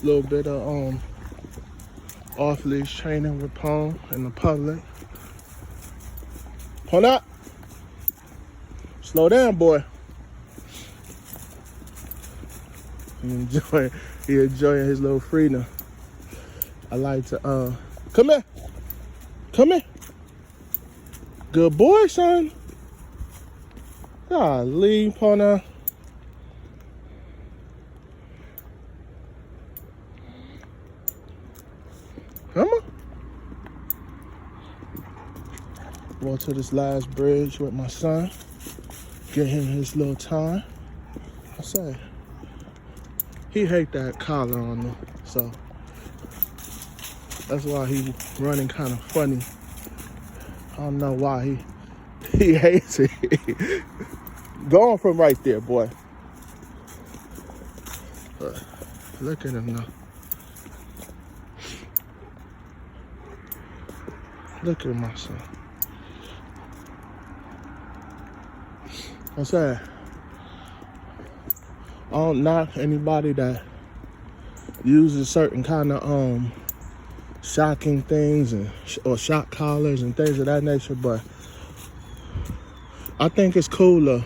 A little bit of off-leash training with Pone in the public. Hold up. Slow down, boy. He enjoying his little freedom. I like to, come here. Come here. Good boy, son. Golly, Pona. Come on. Walk to this last bridge with my son. Get him his little time. I say, he hate that collar on him, so that's why he running kind of funny. I don't know why he hates it. Go on from right there, boy. Look at him now. Look at my son. I said, I don't knock anybody that uses certain kind of shocking things or shock collars and things of that nature, but I think it's cool to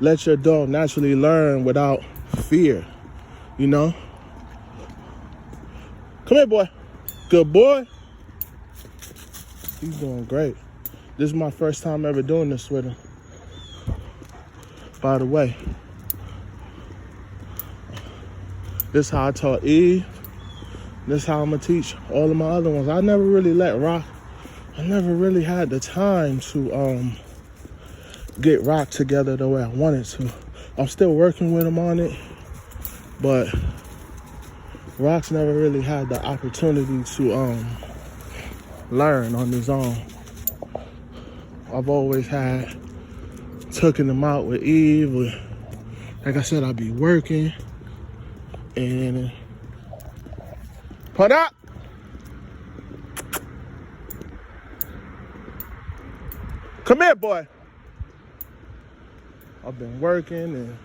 let your dog naturally learn without fear, you know? Come here, boy. Good boy. He's doing great. This is my first time ever doing this with him. By the way, this is how I taught Eve. This is how I'm gonna teach all of my other ones. I never really let Rock, I never really had the time to get Rock together the way I wanted to. I'm still working with him on it, but Rock's never really had the opportunity to learn on his own. I've always had taking him out with Eve. Like I said, I'd be working and put up. Come here, boy. I've been working, and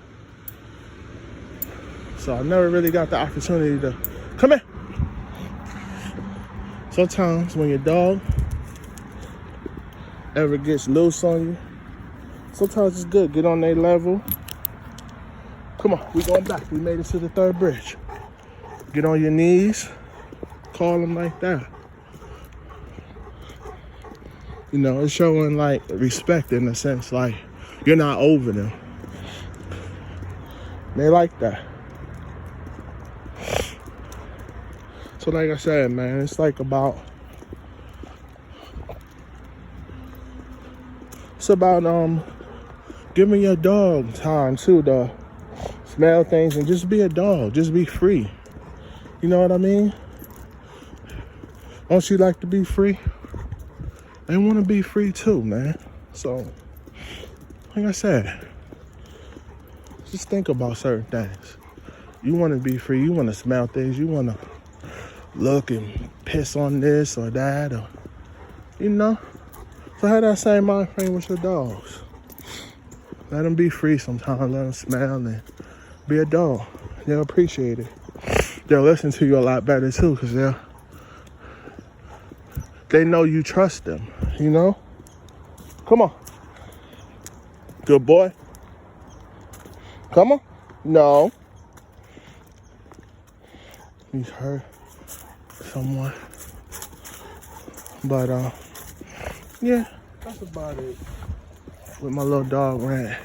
so I never really got the opportunity to come here. Sometimes when your dog ever gets loose on you, sometimes it's good. Get on their level. Come on, we going back. We made it to the third bridge. Get on your knees. Call them like that. You know, it's showing like respect in a sense, like you're not over them. They like that. So like I said, man, it's like about, giving your dog time too to smell things and just be a dog, just be free. You know what I mean? Don't you like to be free? They want to be free too, man. So, like I said, just think about certain things. You want to be free. You want to smell things. You want to look and piss on this or that, or, you know. So have that same mind frame with your dogs. Let them be free sometimes. Let them smell and be a dog. They'll appreciate it. They'll listen to you a lot better too, because they know you trust them, you know? Come on. Good boy. Come on. No. He's hurt someone. But, yeah, that's about it with my little dog rant.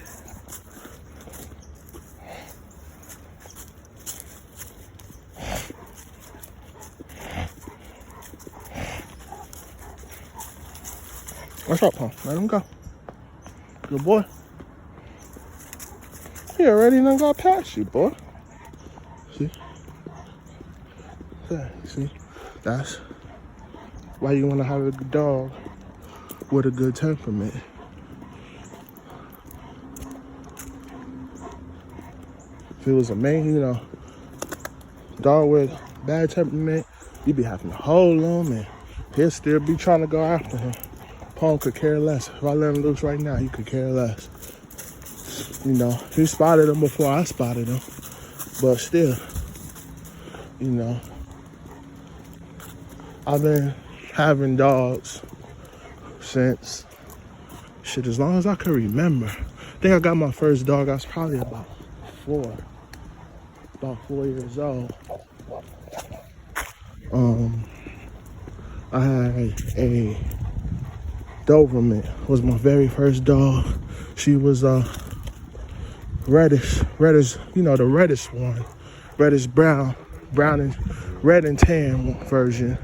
What's up, Paul? Let him go. Good boy. He already done got past you, boy. See? Yeah, see? That's why you want to have a good dog with a good temperament. If it was a man, you know, dog with bad temperament, you'd be having to hold him and he'll still be trying to go after him. Paul could care less. If I let him loose right now, he could care less. You know, he spotted him before I spotted him. But still, You know, I've been having dogs since, shit, as long as I can remember. I think I got my first dog, I was probably about 4 years old. I had a Doberman, was my very first dog. She was reddish, you know, the reddish one, reddish brown and red and tan version.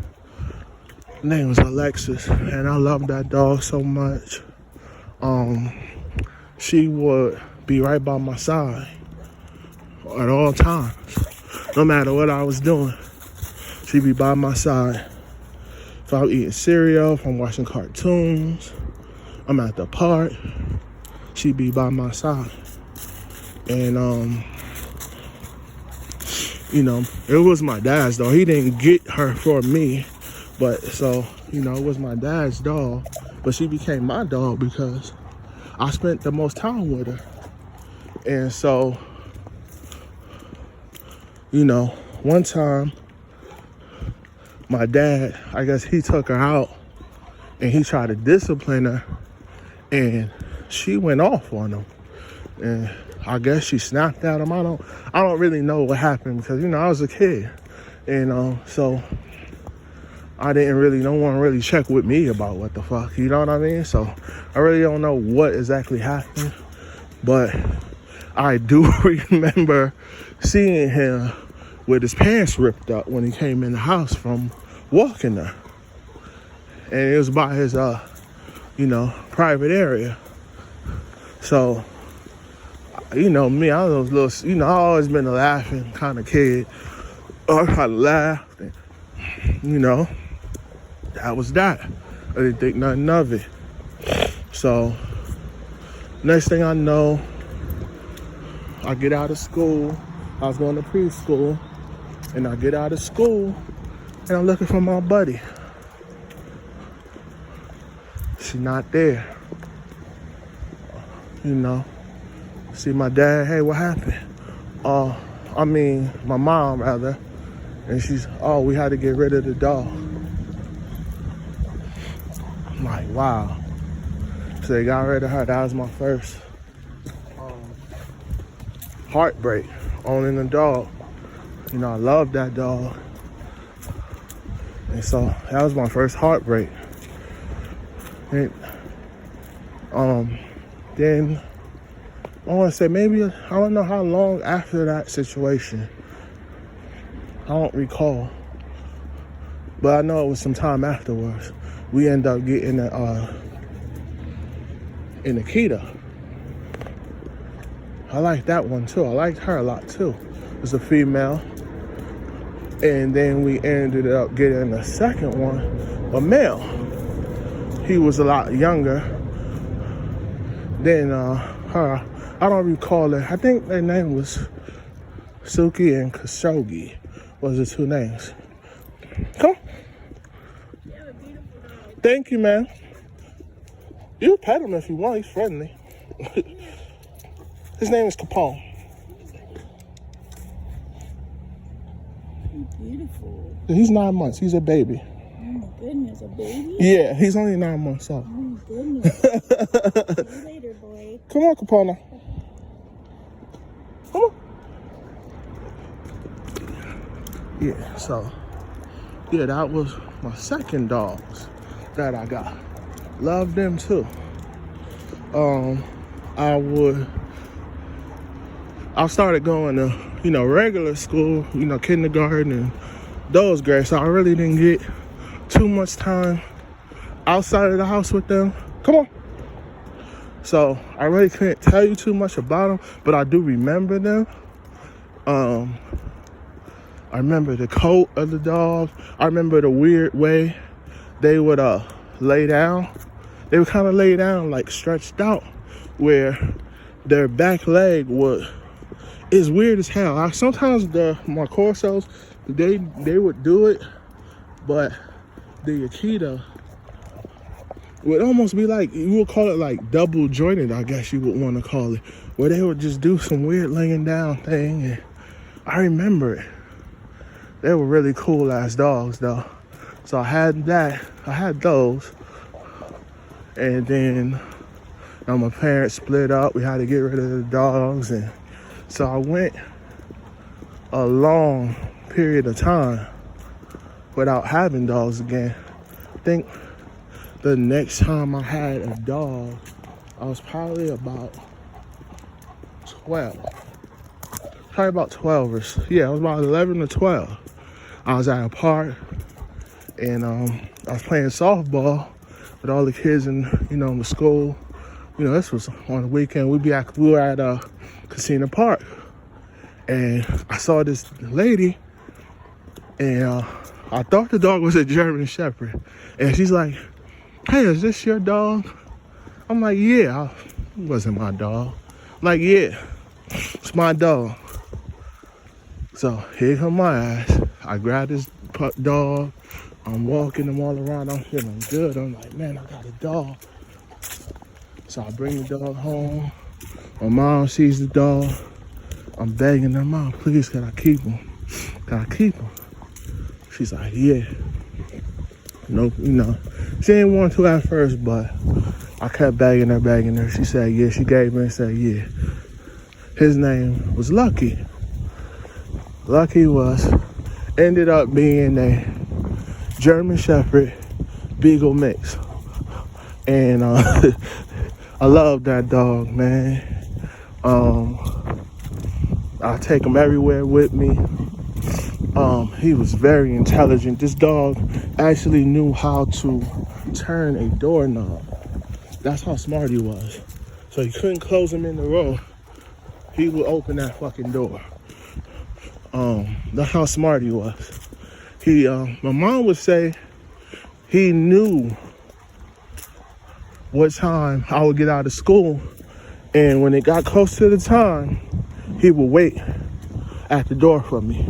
Her name was Alexis, and I loved that dog so much. She would be right by my side at all times, no matter what I was doing. She'd be by my side. If I'm eating cereal, if I'm watching cartoons, I'm at the park, she'd be by my side. And you know, it was my dad's dog. He didn't get her for me, but so, you know, it was my dad's dog, but she became my dog because I spent the most time with her. And so, you know, one time my dad, I guess he took her out and he tried to discipline her, and she went off on him. And I guess she snapped at him. I don't really know what happened because, you know, I was a kid. And so no one really checked with me about what the fuck, you know what I mean? So I really don't know what exactly happened, but I do remember seeing him with his pants ripped up when he came in the house from walking her. And it was by his, you know, private area. So, you know, me, I was a little, you know, I always been a laughing kind of kid. I kind of laughed, and, you know, that was that. I didn't think nothing of it. So, next thing I know, I get out of school. I was going to preschool, and I get out of school, and I'm looking for my buddy. She's not there. You know, see my dad, hey, what happened? I mean, my mom rather, and she's, we had to get rid of the dog. I'm like, wow. So they got rid of her. That was my first heartbreak, owning a dog. You know, I love that dog. And so that was my first heartbreak. And then I want to say maybe, I don't know how long after that situation. I don't recall. But I know it was some time afterwards. We ended up getting an Akita. I like that one too. I liked her a lot too. It was a female. And then we ended up getting a second one, a male. He was a lot younger than her. I don't recall it. I think their name was Suki and Khashoggi was the two names. Come. You have a beautiful dog. Thank you, man. You pet him if you want. He's friendly. His name is Capone. He's beautiful. He's 9 months. He's a baby. Oh my goodness, a baby? Yeah, he's only 9 months old. Oh my goodness. See you later, boy. Come on, Capone. Come on. Yeah, so, yeah, that was my second dogs that I got. Loved them too. I started going to, you know, regular school, you know, kindergarten and those grades. So I really didn't get too much time outside of the house with them. Come on. So I really can't tell you too much about them, but I do remember them. I remember the coat of the dog. I remember the weird way they would lay down. They would kind of lay down like stretched out, where their back leg is weird as hell. Sometimes my Corsos, they would do it, but the Akita would almost be like, you would call it like double jointed, I guess you would want to call it, where they would just do some weird laying down thing. And I remember it. They were really cool ass dogs though. So I had those. And then my parents split up. We had to get rid of the dogs. And so I went a long period of time without having dogs again. I think the next time I had a dog, I was probably about 12. Probably about 12 or so. Yeah, I was about 11 or 12. I was at a park and I was playing softball with all the kids in the school. This was on the weekend. We were at Casino Park, and I saw this lady, and I thought the dog was a German Shepherd, and she's like, "Hey, is this your dog?" I'm like, "Yeah." It wasn't my dog. I'm like, "Yeah, it's my dog." So here come my ass. I grabbed this dog. I'm walking him all around. I'm feeling good. I'm like, man, I got a dog. So I bring the dog home. My mom sees the dog. I'm begging her, "Mom, please, can I keep him? Can I keep him?" She's like, "Yeah." Nope, she didn't want to at first, but I kept begging her. She said, yeah. She gave me and said, yeah. His name was Lucky. Lucky ended up being a German Shepherd Beagle mix. And I love that dog, man. I take him everywhere with me. He was very intelligent. This dog actually knew how to turn a doorknob. That's how smart he was. So you couldn't close him in the room. He would open that fucking door. That's how smart he was. My mom would say he knew what time I would get out of school, and when it got close to the time, he would wait at the door for me,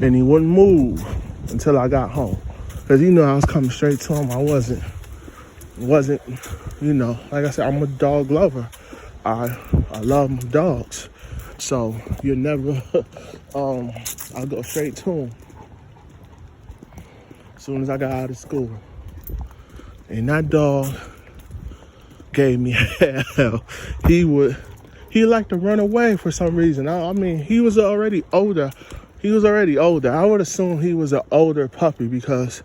and he wouldn't move until I got home, because I was coming straight to him. I wasn't, like I said, I'm a dog lover. I love my dogs, so you never, I'll go straight to him as soon as I got out of school. And that dog gave me hell. He liked to run away for some reason. I mean, he was already older. I would assume he was an older puppy, because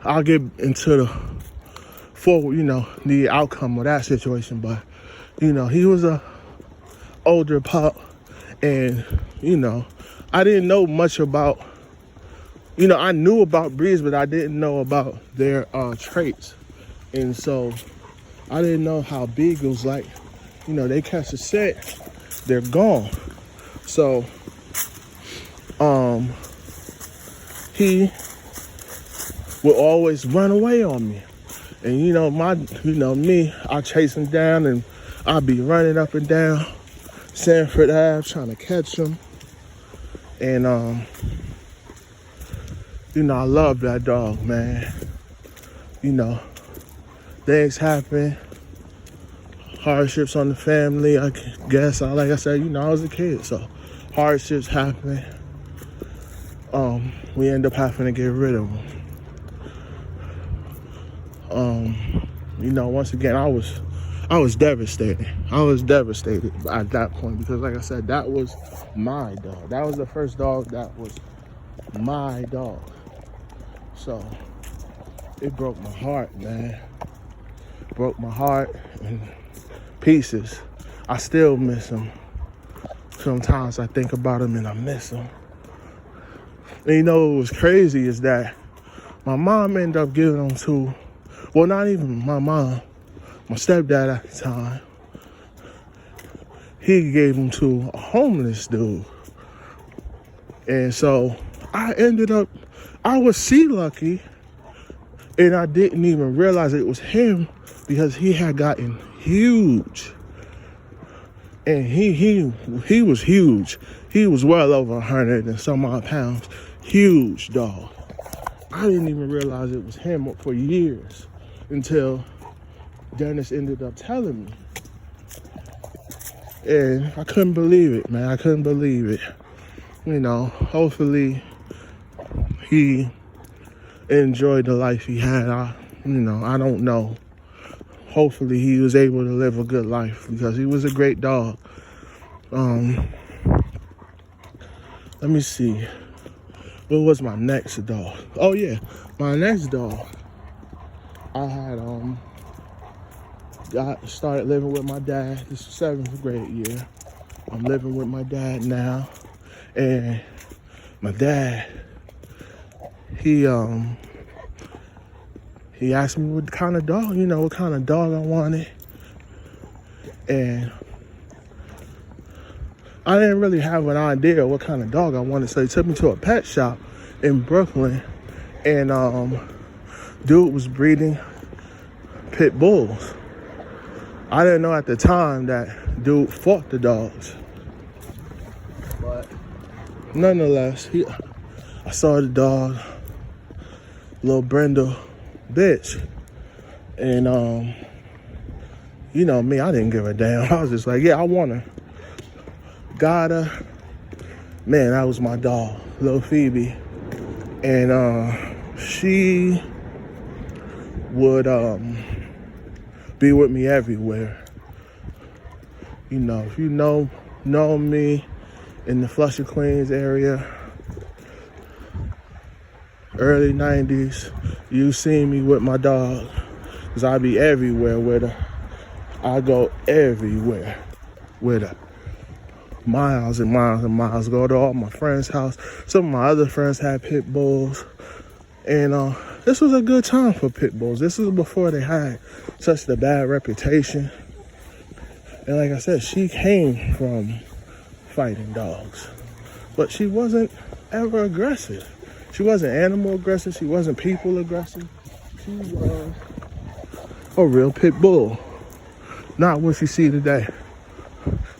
I'll get into the outcome of that situation. But, he was a older pup, and, I didn't know much about, I knew about breeds, but I didn't know about their traits. And so I didn't know how beagles, like, they catch a scent, they're gone. So he would always run away on me. And me, I chase him down, and I'd be running up and down Sanford Ave trying to catch him. And I love that dog, man. Things happen, hardships on the family, I guess. Like I said, I was a kid, so hardships happen. We end up having to get rid of him. Once again, I was devastated. I was devastated at that point, because like I said, that was my dog. That was the first dog that was my dog. So it broke my heart, man. Broke my heart in pieces. I still miss him. Sometimes I think about him and I miss him. And what was crazy is that my mom ended up giving him to, well, not even my mom, my stepdad at the time. He gave him to a homeless dude. And so I would see Lucky, and I didn't even realize it was him, because he had gotten huge. And he was huge. He was well over 100 and some odd pounds. Huge dog. I didn't even realize it was him for years, until Dennis ended up telling me. And I couldn't believe it, man. I couldn't believe it. you know, hopefully he enjoyed the life he had. I don't know. Hopefully he was able to live a good life because he was a great dog. Let me see. What was my next dog? Oh yeah, my next dog. I had started living with my dad. This is 7th grade year. I'm living with my dad now, and my dad, he asked me what kind of dog I wanted, and I didn't really have an idea what kind of dog I wanted, so he took me to a pet shop in Brooklyn, and dude was breeding pit bulls. I didn't know at the time that dude fought the dogs, but nonetheless, I saw the dog, little Brindle bitch, and you know me, I didn't give a damn. I was just like, yeah, I want her. Got her. Man, that was my dog, little Phoebe. And she would be with me everywhere. You know, if you know me in the Flushing, Queens area, early 90s, you seen me with my dog, because I be everywhere with her. I go everywhere with her. Miles and miles and miles. Go to all my friends' house. Some of my other friends had pit bulls. And this was a good time for pit bulls. This was before they had such a bad reputation. And like I said, she came from fighting dogs. But she wasn't ever aggressive. She wasn't animal aggressive. She wasn't people aggressive. She was a real pit bull. Not what you see today.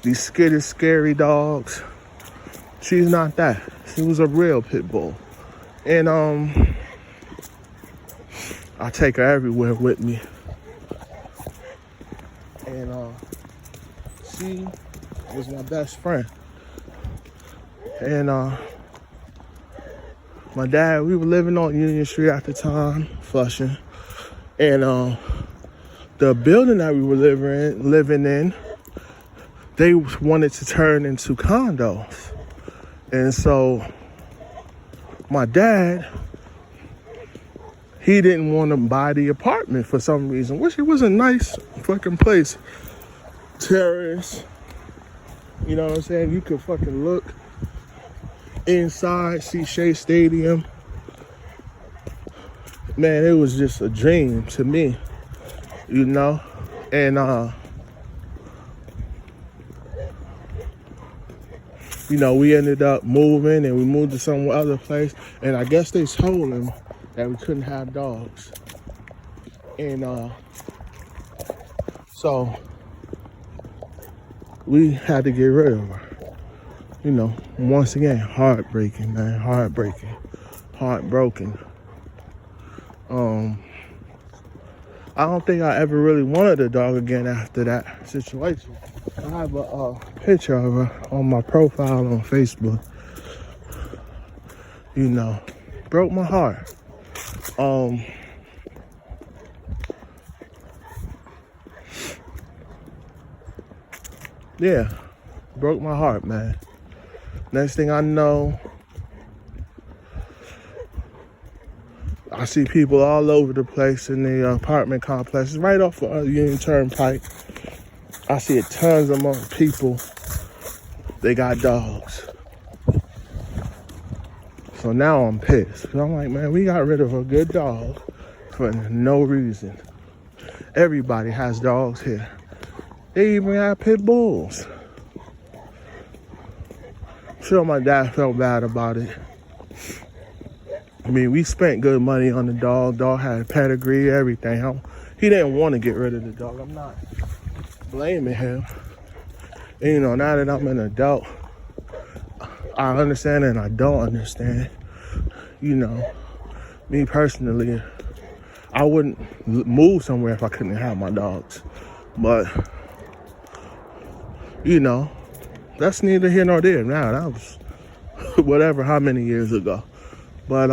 These skittish, scary dogs. She's not that. She was a real pit bull. And I take her everywhere with me. And she was my best friend. And my dad, we were living on Union Street at the time, Flushing. And the building that we were living in, they wanted to turn into condos. And so my dad, he didn't want to buy the apartment for some reason, which it was a nice fucking place. Terrace, you know what I'm saying? You could fucking look inside, see Shea Stadium. Man, it was just a dream to me, you know? And you know, we ended up moving, and we moved to some other place. And I guess they told him that we couldn't have dogs. And so we had to get rid of her. You know, once again, heartbreaking, man, heartbroken. I don't think I ever really wanted a dog again after that situation. I have a picture of her on my profile on Facebook. You know, broke my heart. Yeah, broke my heart, man. Next thing I know, I see people all over the place in the apartment complex. It's right off of Union Turnpike. I see tons of more people. They got dogs. So now I'm pissed. I'm like, man, we got rid of a good dog for no reason. Everybody has dogs here. They even have pit bulls. I'm sure my dad felt bad about it. I mean, we spent good money on the dog. Dog had pedigree, everything. He didn't want to get rid of the dog. I'm not blaming him. And, you know, now that I'm an adult, I understand and I don't understand. You know, me personally, I wouldn't move somewhere if I couldn't have my dogs. But, you know, that's neither here nor there. Now, whatever, how many years ago. But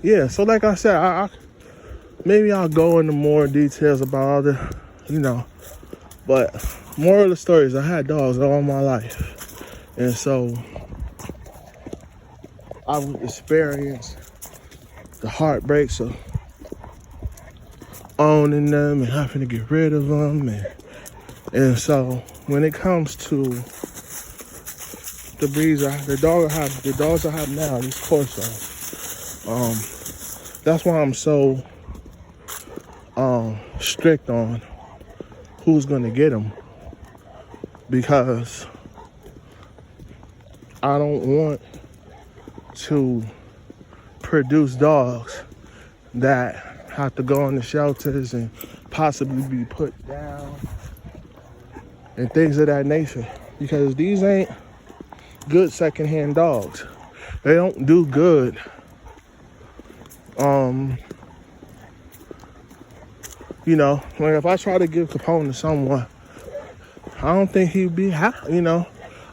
yeah, so like I said, maybe I'll go into more details about other, but moral of the story is I had dogs all my life. And so I've experienced the heartbreaks of owning them and having to get rid of them. And so when it comes to the breeds, the dogs I have now, these Corsos, that's why I'm so strict on who's gonna get them, because I don't want to produce dogs that have to go in the shelters and possibly be put down and things of that nature, because these ain't good secondhand dogs. They don't do good. Like if I try to give Capone to someone, I don't think he'd be happy.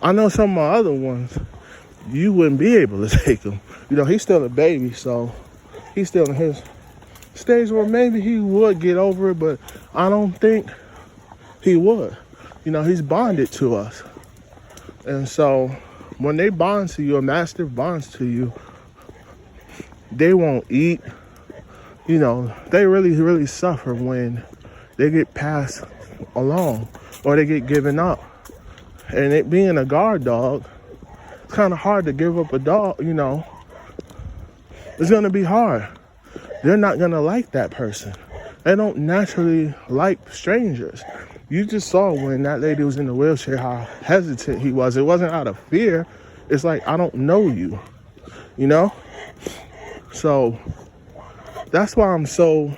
I know some of my other ones, you wouldn't be able to take him. He's still a baby, so he's still in his stage where maybe he would get over it, but I don't think he would. He's bonded to us. And so when they bond to you, a mastiff bonds to you, they won't eat. They really, really suffer when they get passed along or they get given up. And it being a guard dog, it's kind of hard to give up a dog, It's going to be hard. They're not going to like that person. They don't naturally like strangers. You just saw when that lady was in the wheelchair how hesitant he was. It wasn't out of fear. It's like, I don't know you, So that's why I'm so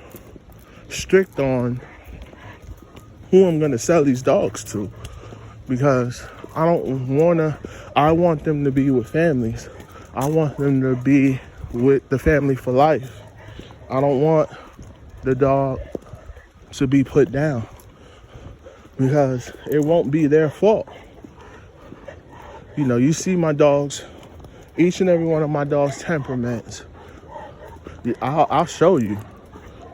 strict on who I'm going to sell these dogs to, because I want them to be with families. I want them to be with the family for life. I don't want the dog to be put down, because it won't be their fault. You see my dogs, each and every one of my dogs' temperaments. I'll show you,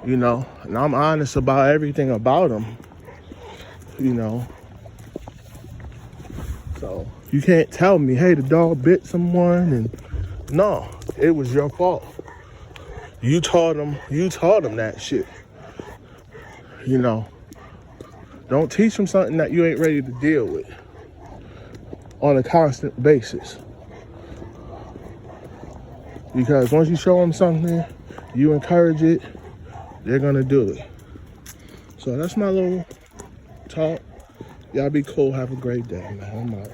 and I'm honest about everything about them, So you can't tell me, hey, the dog bit someone, and no, it was your fault. You taught them that shit. Don't teach them something that you ain't ready to deal with on a constant basis. Because once you show them something, you encourage it, they're gonna do it. So that's my little talk. Y'all be cool. Have a great day, man. I'm out.